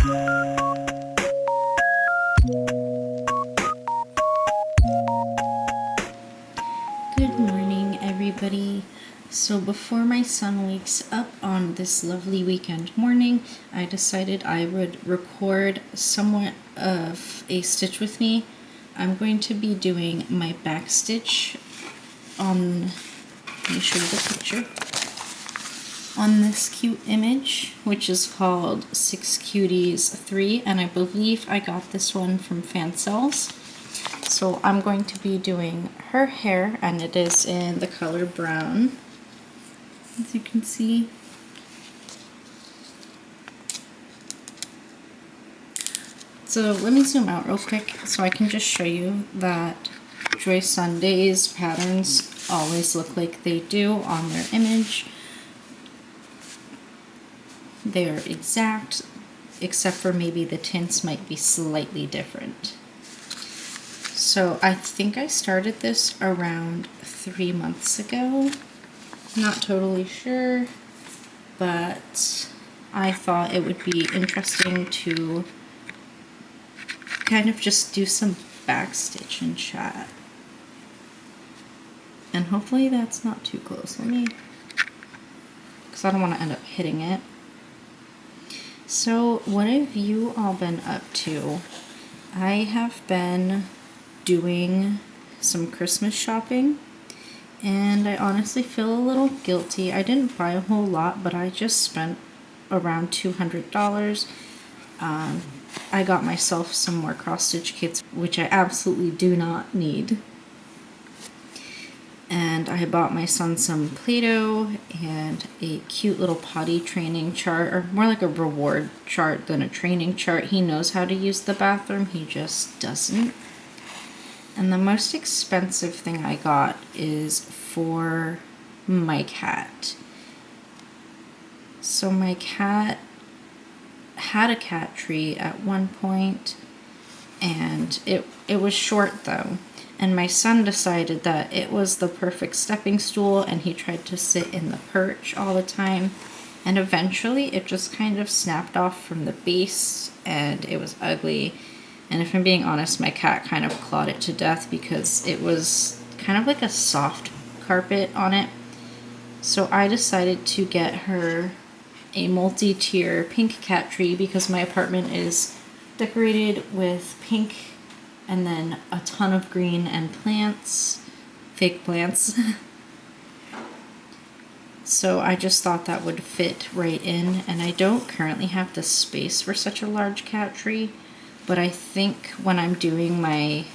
Good morning, everybody. So before my son wakes up on this lovely weekend morning, I decided I would record somewhat of a stitch with me. I'm going to be doing my backstitch on, let me show you the picture, on this cute image, which is called 6 Cuties 3, and I believe I got this one from Fancells. So I'm going to be doing her hair, and it is in the color brown, as you can see. So let me zoom out real quick so I can just show you that Joy Sunday's patterns always look like they do on their image. They are exact, except for maybe the tints might be slightly different. So I think I started this around 3 months ago. Not totally sure, but I thought it would be interesting to kind of just do some backstitch and chat. And hopefully that's not too close. Let me, because I don't want to end up hitting it. So what have you all been up to? I have been doing some Christmas shopping, and I honestly feel a little guilty. I didn't buy a whole lot, but I just spent around $200. I got myself some more cross-stitch kits, which I absolutely do not need. And I bought my son some Play-Doh and a cute little potty training chart, or more like a reward chart than a training chart. He knows how to use the bathroom, he just doesn't. And the most expensive thing I got is for my cat. So my cat had a cat tree at one point, and it was short though. And my son decided that it was the perfect stepping stool, and he tried to sit in the perch all the time. And eventually it just kind of snapped off from the base, and it was ugly. And if I'm being honest, my cat kind of clawed it to death because it was kind of like a soft carpet on it. So I decided to get her a multi-tier pink cat tree because my apartment is decorated with pink and then a ton of green and plants, fake plants. So I just thought that would fit right in, and I don't currently have the space for such a large cat tree. But I think when I'm doing my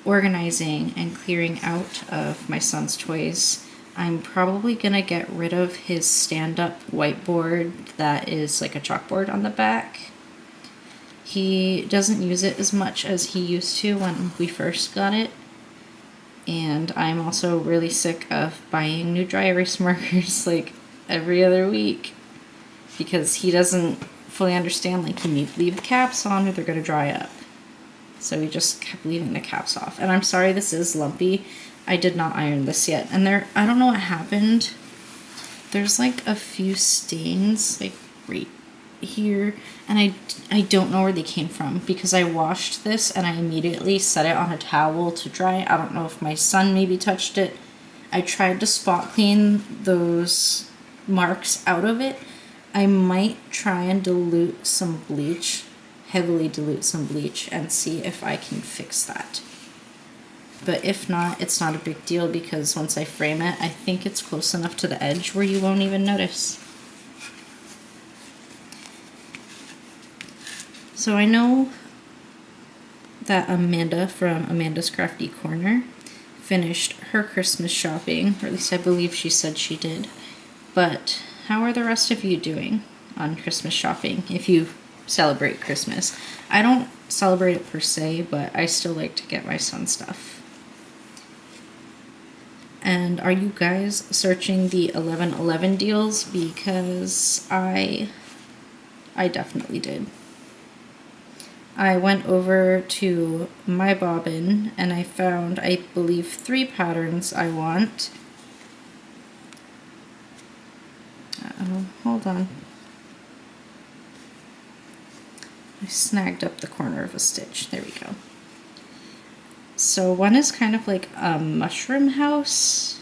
organizing and clearing out of my son's toys, I'm probably gonna get rid of his stand-up whiteboard that is like a chalkboard on the back. He doesn't use it as much as he used to when we first got it. And I'm also really sick of buying new dry erase markers like every other week because he doesn't fully understand, like, you need to leave the caps on or they're going to dry up. So we just kept leaving the caps off. And I'm sorry this is lumpy. I did not iron this yet. And I don't know what happened. There's like a few stains like right here. And I don't know where they came from because I washed this and I immediately set it on a towel to dry. I don't know if my son maybe touched it. I tried to spot clean those marks out of it. I might try and dilute some bleach, heavily dilute some bleach, and see if I can fix that. But if not, it's not a big deal because once I frame it, I think it's close enough to the edge where you won't even notice. So I know that Amanda from Amanda's Crafty Corner finished her Christmas shopping, or at least I believe she said she did. But how are the rest of you doing on Christmas shopping if you celebrate Christmas? I don't celebrate it per se, but I still like to get my son stuff. And are you guys searching the 11/11 deals? Because I definitely did. I went over to my bobbin and I found, I believe, 3 patterns I want. Hold on. I snagged up the corner of a stitch. There we go. So one is kind of like a mushroom house.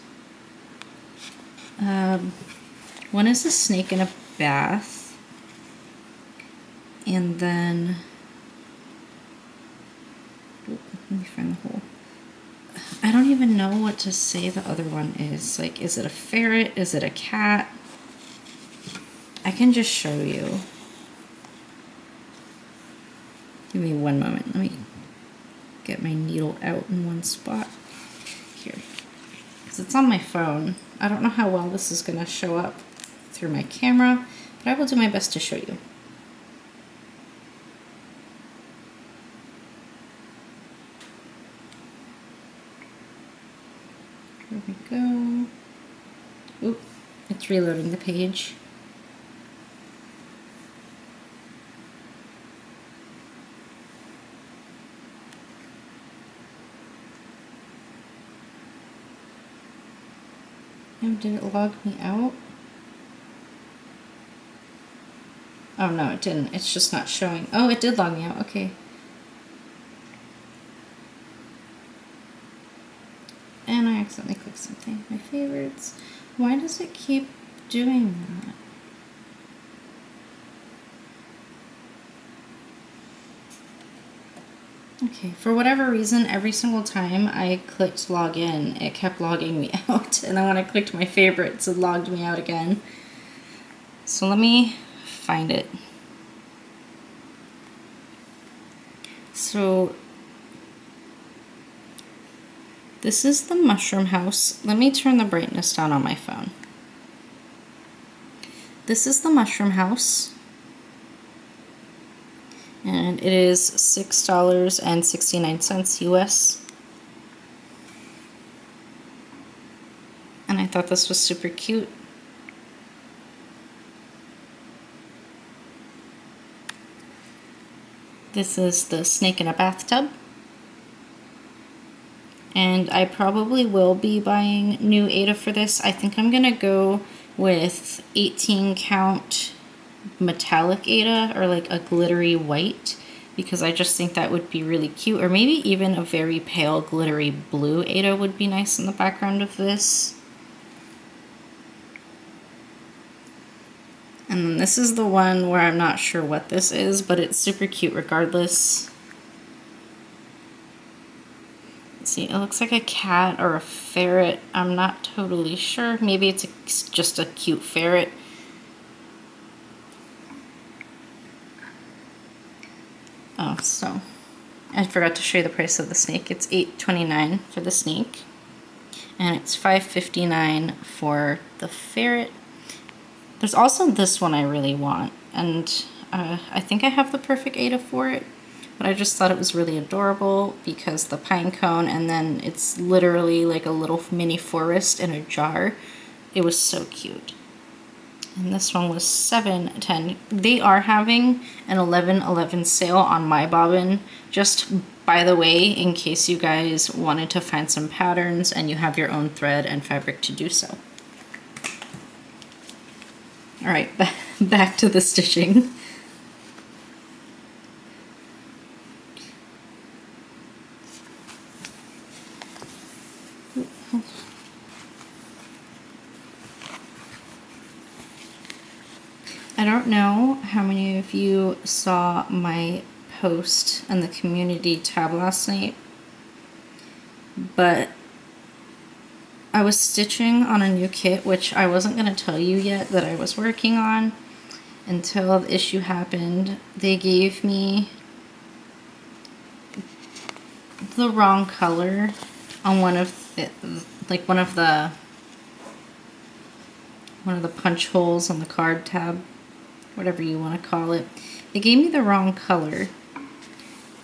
One is a snake in a bath. And then, let me find the hole. I don't even know what to say the other one is. Like, is it a ferret? Is it a cat? I can just show you. Give me one moment. Let me get my needle out in one spot. Here. Because it's on my phone. I don't know how well this is going to show up through my camera, but I will do my best to show you. Here we go. Oop, it's reloading the page. Oh, did it log me out? Oh no, it didn't. It's just not showing. Oh, it did log me out. Okay. And I accidentally clicked something. My favorites. Why does it keep doing that? Okay, for whatever reason, every single time I clicked log in, it kept logging me out. And then when I clicked my favorites, it logged me out again. So let me find it. So this is the mushroom house. Let me turn the brightness down on my phone. This is the mushroom house. And it is $6.69 US. And I thought this was super cute. This is the snake in a bathtub. And I probably will be buying new Aida for this. I think I'm gonna go with 18 count metallic Aida, or like a glittery white, because I just think that would be really cute. Or maybe even a very pale glittery blue Aida would be nice in the background of this. And then this is the one where I'm not sure what this is, but it's super cute regardless. Let's see, it looks like a cat or a ferret. I'm not totally sure. Maybe it's just a cute ferret. Oh, so I forgot to show you the price of the snake. It's $8.29 for the snake, and it's $5.59 for the ferret. There's also this one I really want, and I think I have the perfect Aida for it, but I just thought it was really adorable because the pine cone, and then it's literally like a little mini forest in a jar. It was so cute. And this one was $7.10. They are having an 11/11 sale on my bobbin, just by the way, in case you guys wanted to find some patterns and you have your own thread and fabric to do so. All right, back to the stitching. I don't know how many of you saw my post in the community tab last night, but I was stitching on a new kit, which I wasn't going to tell you yet that I was working on until the issue happened. They gave me the wrong color on one of the, like one of the punch holes on the card tab, whatever you want to call it. They gave me the wrong color,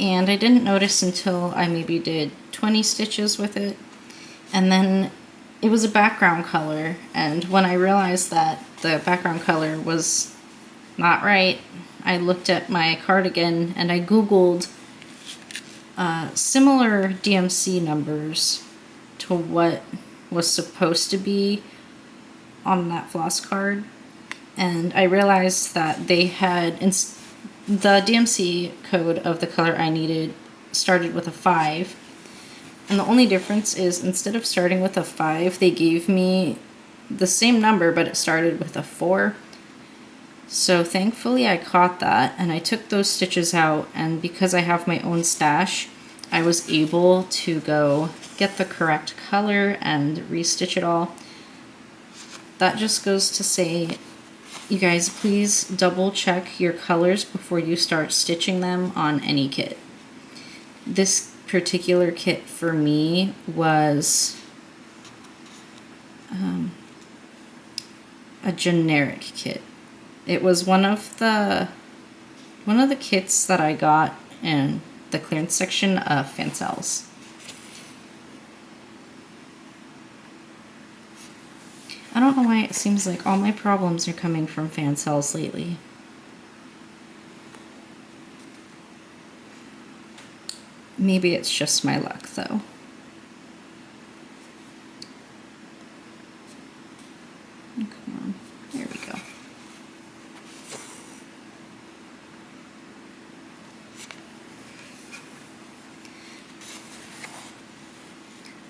and I didn't notice until I maybe did 20 stitches with it, and then it was a background color, and when I realized that the background color was not right, I looked at my cardigan and I googled similar DMC numbers to what was supposed to be on that floss card, and I realized that they had the DMC code of the color I needed started with a 5. And the only difference is instead of starting with a 5, they gave me the same number, but it started with a 4. So thankfully I caught that, and I took those stitches out, and because I have my own stash, I was able to go get the correct color and restitch it all. That just goes to say, you guys, please double check your colors before you start stitching them on any kit. This particular kit for me was a generic kit. It was one of the kits that I got in the clearance section of Fancells. I don't know why it seems like all my problems are coming from Fancells lately. Maybe it's just my luck though. Oh, come on, there we go.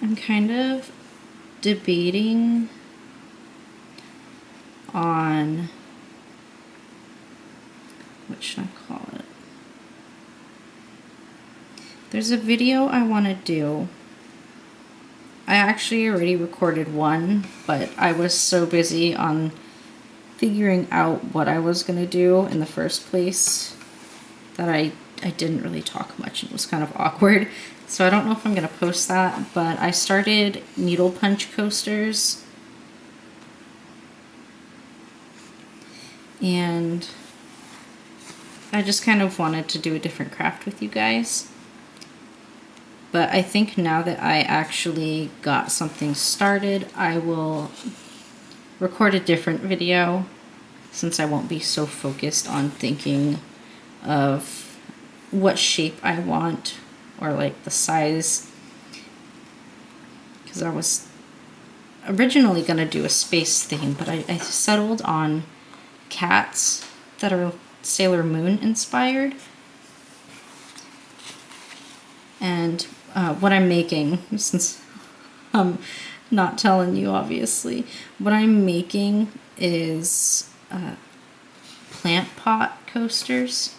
I'm kind of debating on what should I call it. There's a video I want to do. I actually already recorded one, but I was so busy on figuring out what I was going to do in the first place that I didn't really talk much. It was kind of awkward. So I don't know if I'm going to post that, but I started needle punch coasters. And I just kind of wanted to do a different craft with you guys. But I think now that I actually got something started, I will record a different video since I won't be so focused on thinking of what shape I want or like the size. Because I was originally going to do a space theme, but I settled on cats that are Sailor Moon inspired. And what I'm making, since I'm not telling you obviously, what I'm making is plant pot coasters.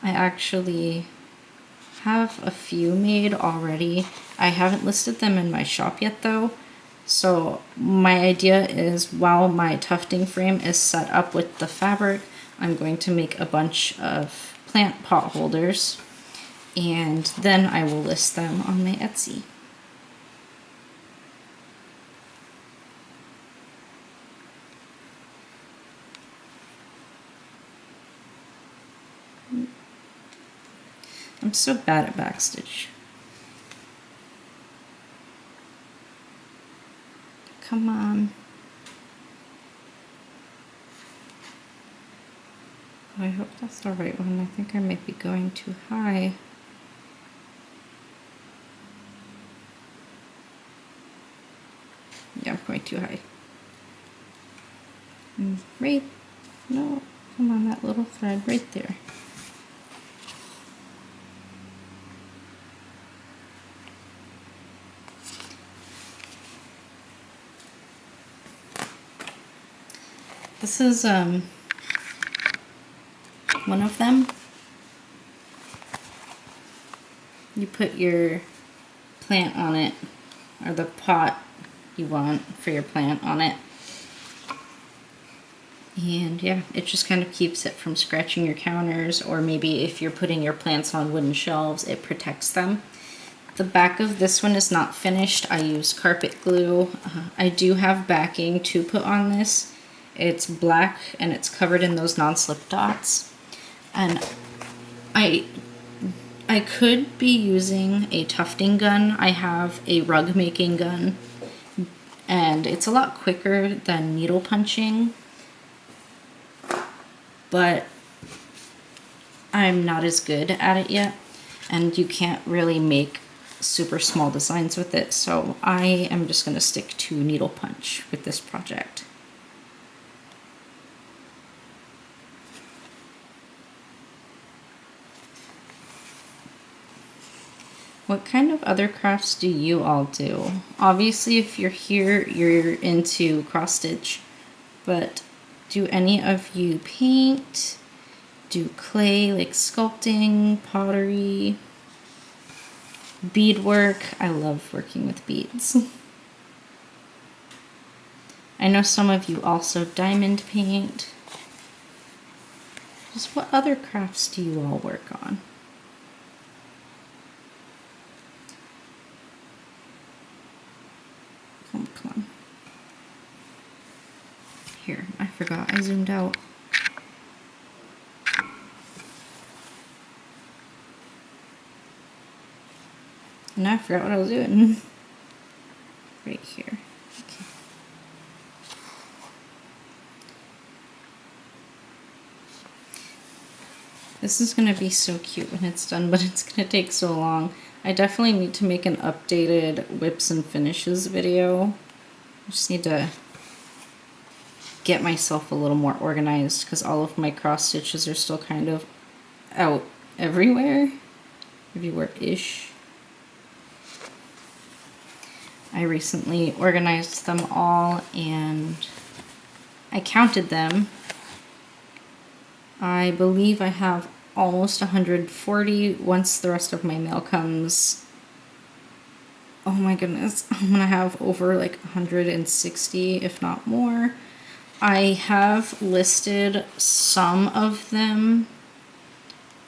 I actually have a few made already. I haven't listed them in my shop yet though. So my idea is while my tufting frame is set up with the fabric, I'm going to make a bunch of plant pot holders, and then I will list them on my Etsy. I'm so bad at backstitch. Come on. Oh, I hope that's the right one. I think I might be going too high. Yeah, I'm going too high. Right, no, come on, that little thread right there. This is one of them. You put your plant on it, or the pot you want for your plant on it. And yeah, it just kind of keeps it from scratching your counters, or maybe if you're putting your plants on wooden shelves, it protects them. The back of this one is not finished. I used carpet glue. I do have backing to put on this. It's black and it's covered in those non-slip dots. And I could be using a tufting gun. I have a rug making gun, and it's a lot quicker than needle punching, but I'm not as good at it yet, and you can't really make super small designs with it, so I am just going to stick to needle punch with this project. What kind of other crafts do you all do? Obviously, if you're here, you're into cross stitch, but do any of you paint? Do clay, like sculpting, pottery, beadwork? I love working with beads. I know some of you also diamond paint. Just what other crafts do you all work on? Come on. Here, I forgot, I zoomed out. And I forgot what I was doing. Right here. Okay. This is going to be so cute when it's done, but it's going to take so long. I definitely need to make an updated whips and finishes video. I just need to get myself a little more organized because all of my cross stitches are still kind of out everywhere. Everywhere-ish. I recently organized them all and I counted them. I believe I have almost 140 once the rest of my mail comes. Oh my goodness, I'm gonna have over like 160, if not more. I have listed some of them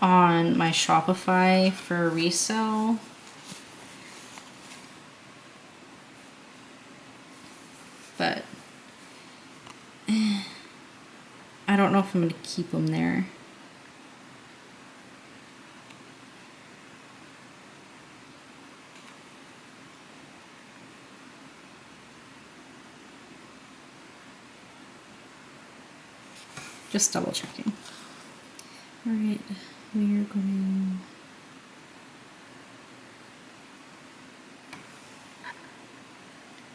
on my Shopify for resale. But I don't know if I'm going to keep them there. Just double checking. All right, we are going.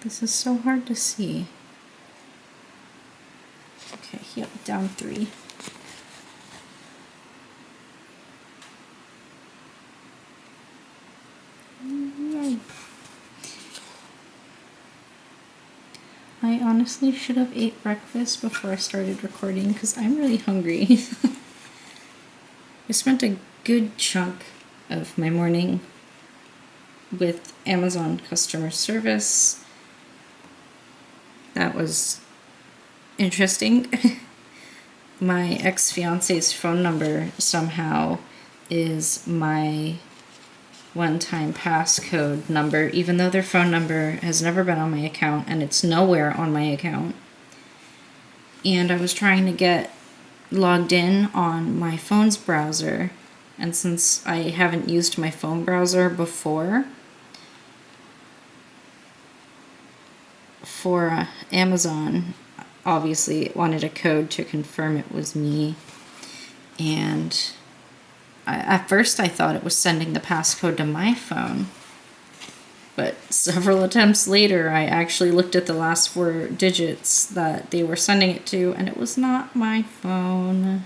This is so hard to see. Okay, yep, down 3. I honestly should have ate breakfast before I started recording because I'm really hungry. I spent a good chunk of my morning with Amazon customer service. That was interesting. My ex-fiance's phone number somehow is my one-time passcode number, even though their phone number has never been on my account and it's nowhere on my account. And I was trying to get logged in on my phone's browser, and since I haven't used my phone browser before for Amazon, obviously it wanted a code to confirm it was me. And at first I thought it was sending the passcode to my phone, but several attempts later I actually looked at the last 4 digits that they were sending it to, and it was not my phone.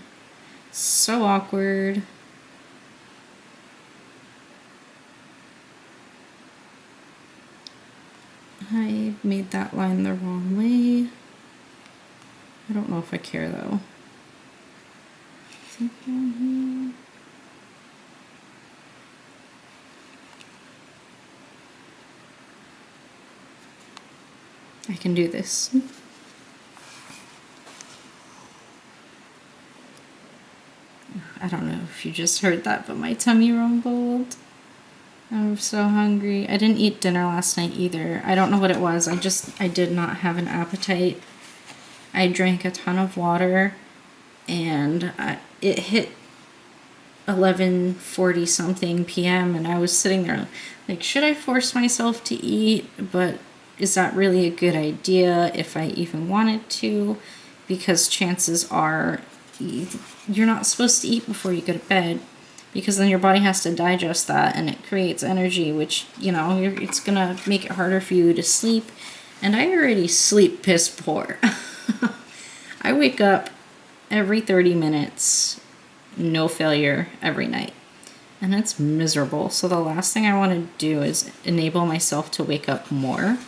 So awkward. I made that line the wrong way. I don't know if I care though. Something here. I can do this. I don't know if you just heard that, but my tummy rumbled. I'm so hungry. I didn't eat dinner last night either. I don't know what it was. I did not have an appetite. I drank a ton of water and it hit 11:40 something p.m. and I was sitting there like, should I force myself to eat? But is that really a good idea if I even wanted to? Because chances are you're not supposed to eat before you go to bed, because then your body has to digest that and it creates energy, which, you know, it's gonna make it harder for you to sleep. And I already sleep piss poor. I wake up every 30 minutes, no failure, every night. and it's miserable. So the last thing I want to do is enable myself to wake up more.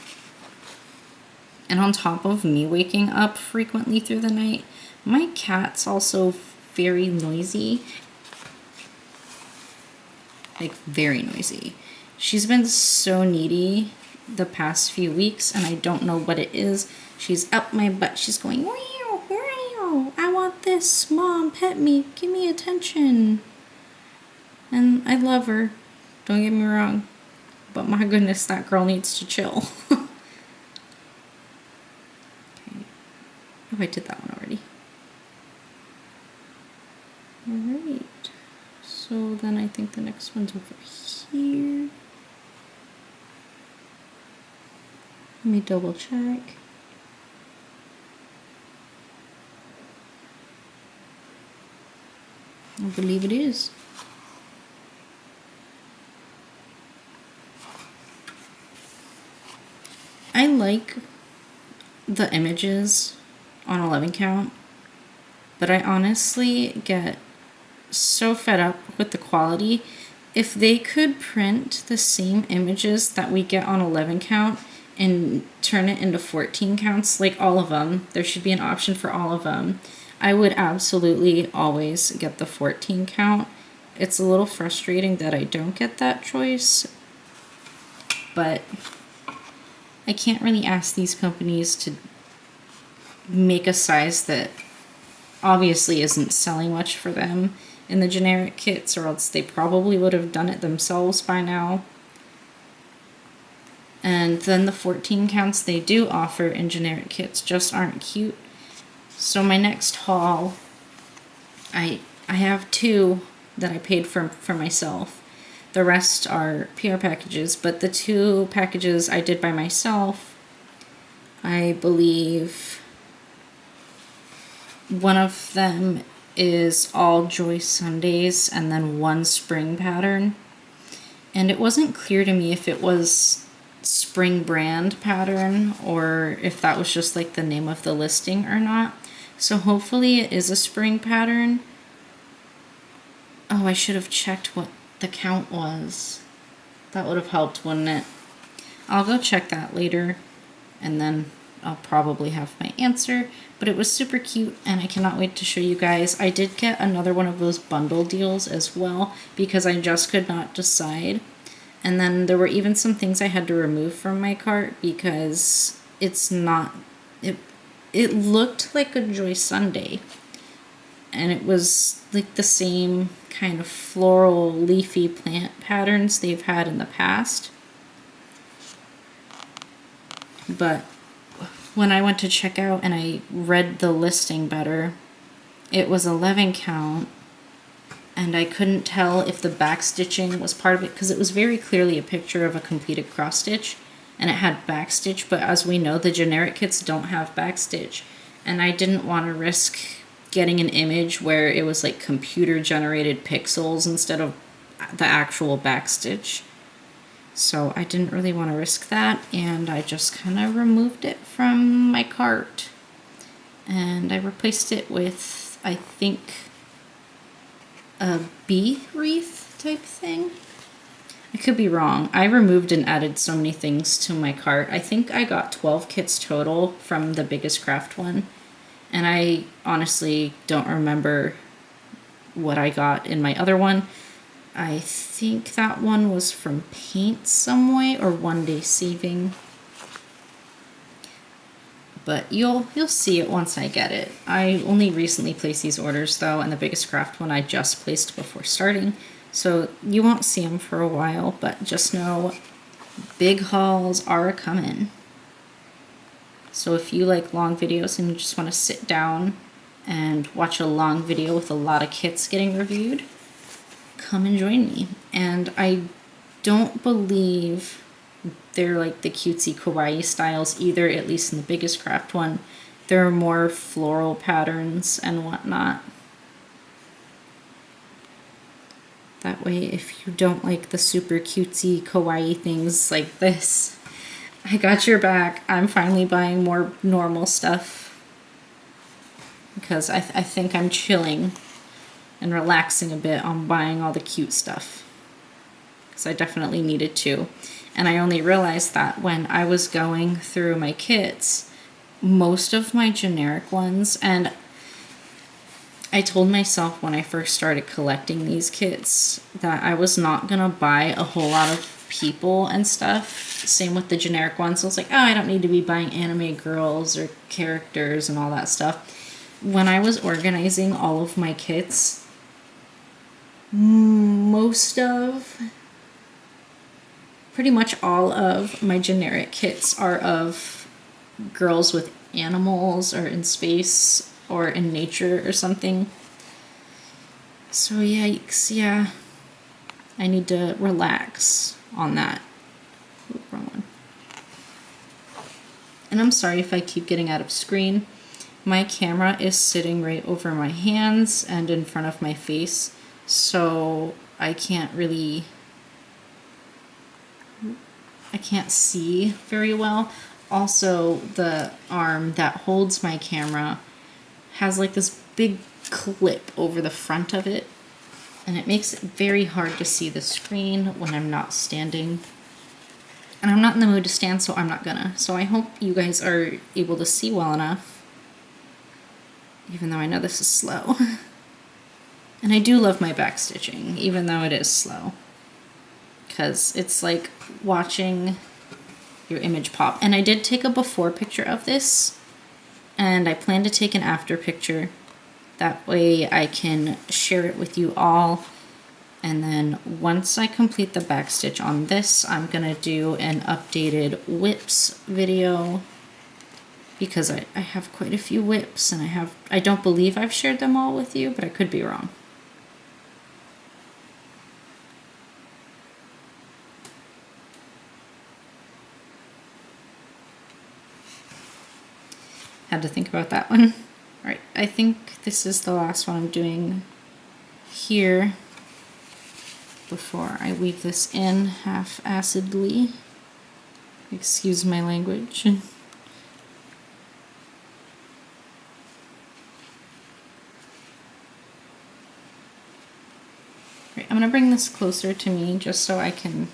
And on top of me waking up frequently through the night, my cat's also very noisy. Like, very noisy. She's been so needy the past few weeks, and I don't know what it is. She's up my butt. She's going, wow, wow, I want this. Mom, pet me. Give me attention. And I love her. Don't get me wrong. But my goodness, that girl needs to chill. Okay. Oh, I did that one already. Alright. So then I think the next one's over here. Let me double check. I believe it is. I like the images on 11 count, but I honestly get so fed up with the quality. If they could print the same images that we get on 11 count and turn it into 14 counts, like all of them, there should be an option for all of them. I would absolutely always get the 14 count. It's a little frustrating that I don't get that choice, but I can't really ask these companies to make a size that obviously isn't selling much for them in the generic kits, or else they probably would have done it themselves by now. And then the 14 counts they do offer in generic kits just aren't cute. So my next haul, I have 2 that I paid for myself. The rest are PR packages, but the 2 packages I did by myself, I believe one of them is all Joy Sundays and then 1 spring pattern. And it wasn't clear to me if it was spring brand pattern or if that was just like the name of the listing or not. So hopefully it is a spring pattern. Oh, I should have checked what the count was. That would have helped, wouldn't it? I'll go check that later, and then I'll probably have my answer. But it was super cute, and I cannot wait to show you guys. I did get another one of those bundle deals as well, because I just could not decide. And then there were even some things I had to remove from my cart because it's not... It looked like a Joy Sunday, and it was like the same kind of floral leafy plant patterns they've had in the past. But when I went to check out and I read the listing better, it was 11 count, and I couldn't tell if the backstitching was part of it because it was very clearly a picture of a completed cross stitch. And it had backstitch, but as we know, the generic kits don't have backstitch. And I didn't want to risk getting an image where it was like computer generated pixels instead of the actual backstitch. So I didn't really want to risk that, and I just kind of removed it from my cart. And I replaced it with, I think, a bee wreath type thing. I could be wrong. I removed and added so many things to my cart. I think I got 12 kits total from the biggest craft one. And I honestly don't remember what I got in my other one. I think that one was from Paint Some Way or OneDaySaving. But you'll see it once I get it. I only recently placed these orders though, and the biggest craft one I just placed before starting. So you won't see them for a while, but just know big hauls are a-coming. So if you like long videos and you just want to sit down and watch a long video with a lot of kits getting reviewed, come and join me. And I don't believe they're like the cutesy kawaii styles either, at least in the biggest craft one. There are more floral patterns and whatnot. That way, if you don't like the super cutesy kawaii things like this, I got your back. I'm finally buying more normal stuff because I think I'm chilling and relaxing a bit on buying all the cute stuff. Because I definitely needed to. And I only realized that when I was going through my kits, most of my generic ones, and I told myself when I first started collecting these kits that I was not going to buy a whole lot of people and stuff. Same with the generic ones. I was like, oh, I don't need to be buying anime girls or characters and all that stuff. When I was organizing all of my kits, pretty much all of my generic kits are of girls with animals or in space or in nature or something. So yikes, yeah. I need to relax on that. Ooh, wrong one. And I'm sorry if I keep getting out of screen. My camera is sitting right over my hands and in front of my face, so I can't see very well. Also, the arm that holds my camera has like this big clip over the front of it, and it makes it very hard to see the screen when I'm not standing. And I'm not in the mood to stand, so I'm not gonna. So I hope you guys are able to see well enough, even though I know this is slow. And I do love my backstitching, even though it is slow, because it's like watching your image pop. And I did take a before picture of this, and I plan to take an after picture. That way I can share it with you all. And then once I complete the backstitch on this, I'm gonna do an updated whips video, because I have quite a few whips, and I don't believe I've shared them all with you, but I could be wrong. Had to think about that one. All right, I think this is the last one I'm doing here before I weave this in half-acidly. Excuse my language. Right, I'm gonna bring this closer to me just so I can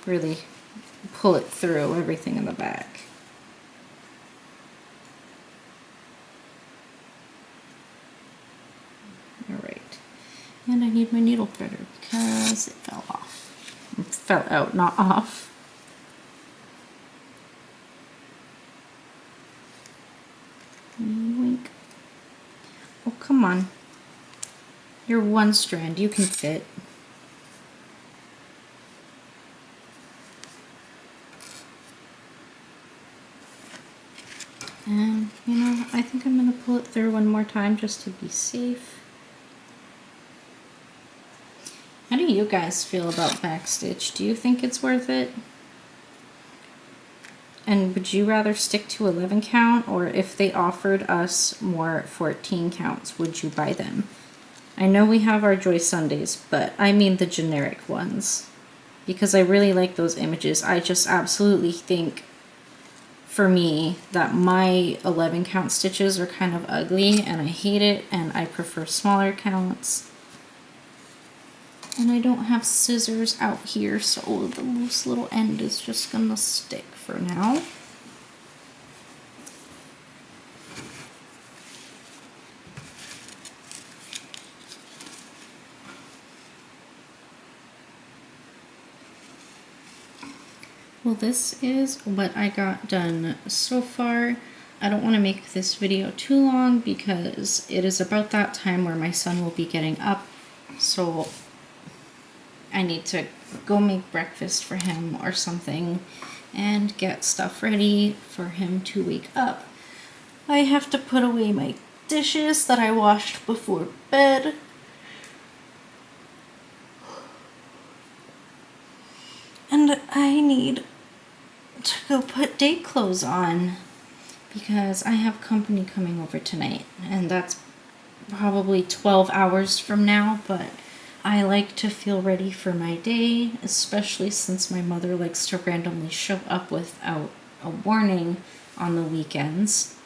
really pull it through everything in the back. Alright, and I need my needle threader because it fell off. It fell out, not off. Wink. Oh, come on. You're one strand, you can fit. And, you know, I think I'm going to pull it through one more time just to be safe. How do you guys feel about Backstitch? Do you think it's worth it? And would you rather stick to 11 count, or if they offered us more 14 counts, would you buy them? I know we have our Joy Sundays, but I mean the generic ones, because I really like those images. I just absolutely think, for me, that my 11 count stitches are kind of ugly, and I hate it, and I prefer smaller counts. And I don't have scissors out here, so the loose little end is just gonna stick for now. Well, this is what I got done so far. I don't want to make this video too long because it is about that time where my son will be getting up, so I need to go make breakfast for him or something and get stuff ready for him to wake up. I have to put away my dishes that I washed before bed. And I need to go put day clothes on because I have company coming over tonight, and that's probably 12 hours from now, but I like to feel ready for my day, especially since my mother likes to randomly show up without a warning on the weekends.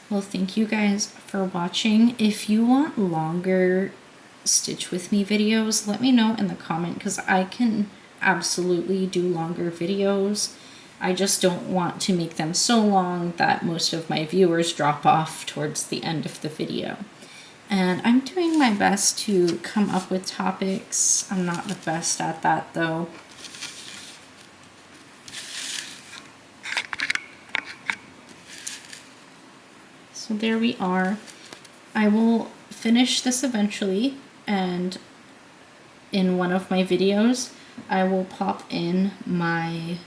Well, thank you guys for watching. If you want longer Stitch With Me videos, let me know in the comment, because I can absolutely do longer videos. I just don't want to make them so long that most of my viewers drop off towards the end of the video. And I'm doing my best to come up with topics. I'm not the best at that though. So there we are. I will finish this eventually, and in one of my videos I will pop in my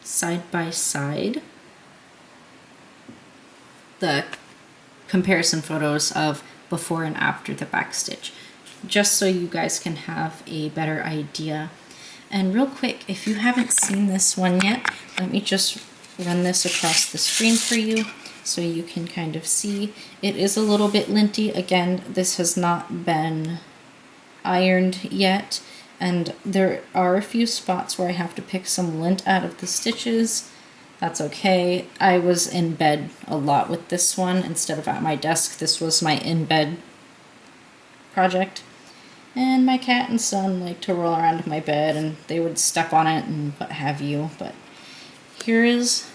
side-by-side, the comparison photos of before and after the backstitch, just so you guys can have a better idea. And real quick, if you haven't seen this one yet, let me just run this across the screen for you so you can kind of see. It is a little bit linty. Again, this has not been ironed yet, and there are a few spots where I have to pick some lint out of the stitches. That's okay. I was in bed a lot with this one instead of at my desk. This was my in-bed project. And my cat and son like to roll around my bed, and they would step on it and what have you. But here is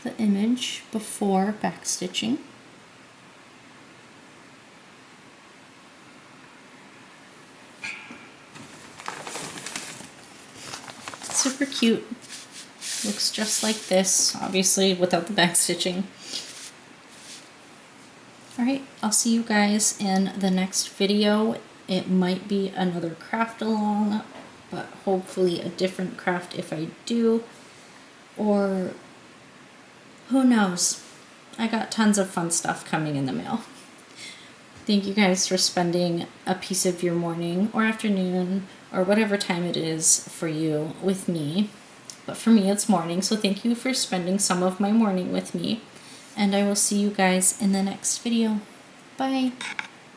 the image before backstitching. Super cute. Looks just like this, obviously without the backstitching. Alright, I'll see you guys in the next video. It might be another craft along, but hopefully a different craft if I do. Or who knows? I got tons of fun stuff coming in the mail. Thank you guys for spending a piece of your morning or afternoon or whatever time it is for you with me. But for me it's morning, so thank you for spending some of my morning with me. And I will see you guys in the next video. Bye!